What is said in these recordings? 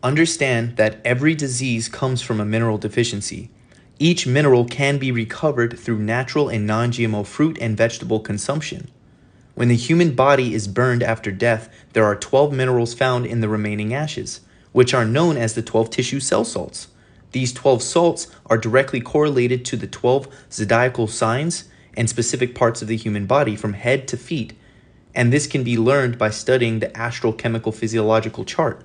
Understand that every disease comes from a mineral deficiency. Each mineral can be recovered through natural and non-GMO fruit and vegetable consumption. When the human body is burned after death, there are 12 minerals found in the remaining ashes, which are known as the 12 tissue cell salts. These 12 salts are directly correlated to the 12 zodiacal signs and specific parts of the human body from head to feet, and this can be learned by studying the astrochemical physiological chart.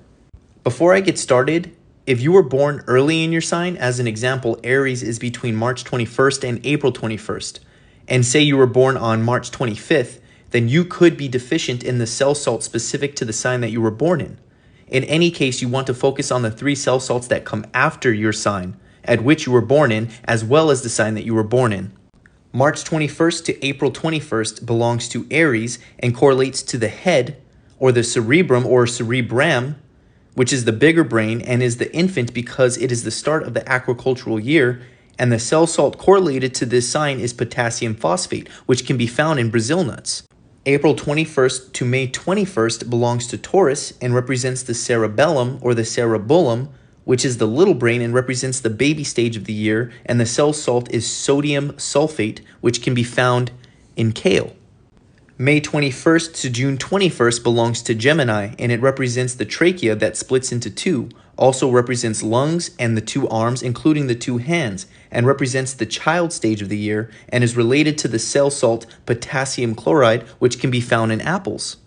Before I get started, if you were born early in your sign, as an example, Aries is between March 21st and April 21st, and say you were born on March 25th, then you could be deficient in the cell salt specific to the sign that you were born in. In any case, you want to focus on the 3 cell salts that come after your sign, at which you were born in, as well as the sign that you were born in. March 21st to April 21st belongs to Aries and correlates to the head, or the cerebrum or cerebrum, which is the bigger brain and is the infant because it is the start of the agricultural year, and the cell salt correlated to this sign is potassium phosphate, which can be found in Brazil nuts. April 21st to May 21st belongs to Taurus and represents the cerebellum or the cerebellum, which is the little brain and represents the baby stage of the year, and the cell salt is sodium sulfate, which can be found in kale. May 21st to June 21st belongs to Gemini, and it represents the trachea that splits into 2, also represents lungs and the 2 arms, including the 2 hands, and represents the child stage of the year, and is related to the cell salt potassium chloride, which can be found in apples.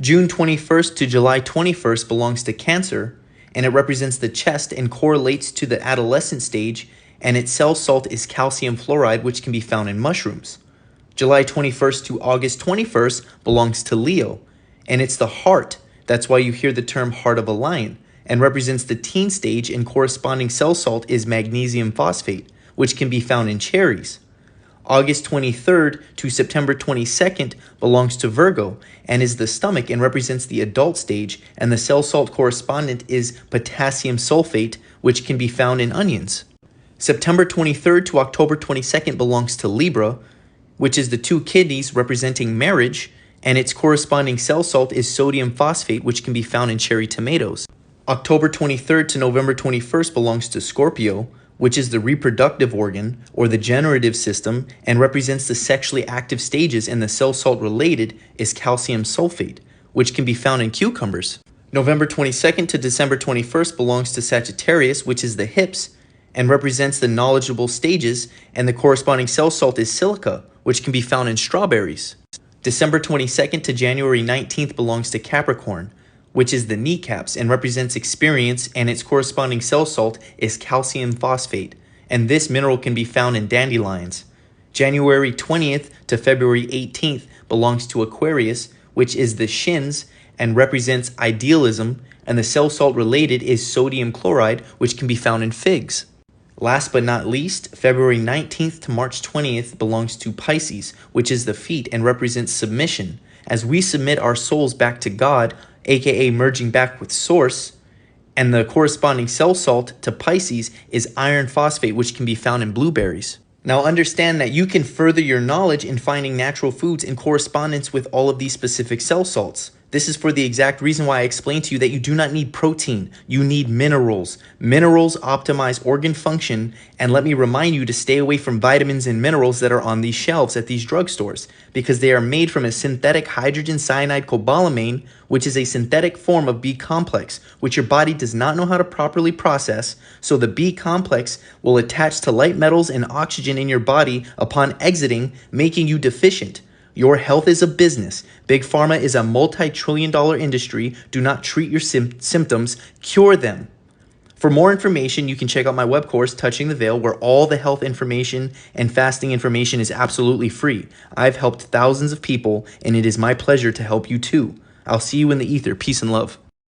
June 21st to July 21st belongs to Cancer, and it represents the chest and correlates to the adolescent stage, and its cell salt is calcium fluoride, which can be found in mushrooms. July 21st to August 21st belongs to Leo, and it's the heart. That's why you hear the term heart of a lion, and represents the teen stage, and corresponding cell salt is magnesium phosphate, which can be found in cherries. August 23rd to September 22nd belongs to Virgo and is the stomach and represents the adult stage, and the cell salt correspondent is potassium sulfate, which can be found in onions. September 23rd to October 22nd belongs to Libra, which is the 2 kidneys representing marriage, and its corresponding cell salt is sodium phosphate, which can be found in cherry tomatoes. October 23rd to November 21st belongs to Scorpio, which is the reproductive organ or the generative system and represents the sexually active stages, and the cell salt related is calcium sulfate, which can be found in cucumbers. November 22nd to December 21st belongs to Sagittarius, which is the hips and represents the knowledgeable stages, and the corresponding cell salt is silica, which can be found in strawberries. December 22nd to January 19th belongs to Capricorn, which is the kneecaps and represents experience, and its corresponding cell salt is calcium phosphate, and this mineral can be found in dandelions. January 20th to February 18th belongs to Aquarius, which is the shins and represents idealism, and the cell salt related is sodium chloride, which can be found in figs. Last but not least, February 19th to March 20th belongs to Pisces, which is the feet and represents submission, as we submit our souls back to God, aka merging back with Source, and the corresponding cell salt to Pisces is iron phosphate, which can be found in blueberries. Now understand that you can further your knowledge in finding natural foods in correspondence with all of these specific cell salts. This is for the exact reason why I explained to you that you do not need protein, you need minerals. Minerals optimize organ function, and let me remind you to stay away from vitamins and minerals that are on these shelves at these drugstores, because they are made from a synthetic hydrogen cyanide cobalamin, which is a synthetic form of B complex, which your body does not know how to properly process, so the B complex will attach to light metals and oxygen in your body upon exiting, making you deficient. Your health is a business. Big Pharma is a multi-trillion-dollar industry. Do not treat your symptoms, cure them. For more information, you can check out my web course, Touching the Veil, where all the health information and fasting information is absolutely free. I've helped thousands of people, and it is my pleasure to help you too. I'll see you in the ether. Peace and love.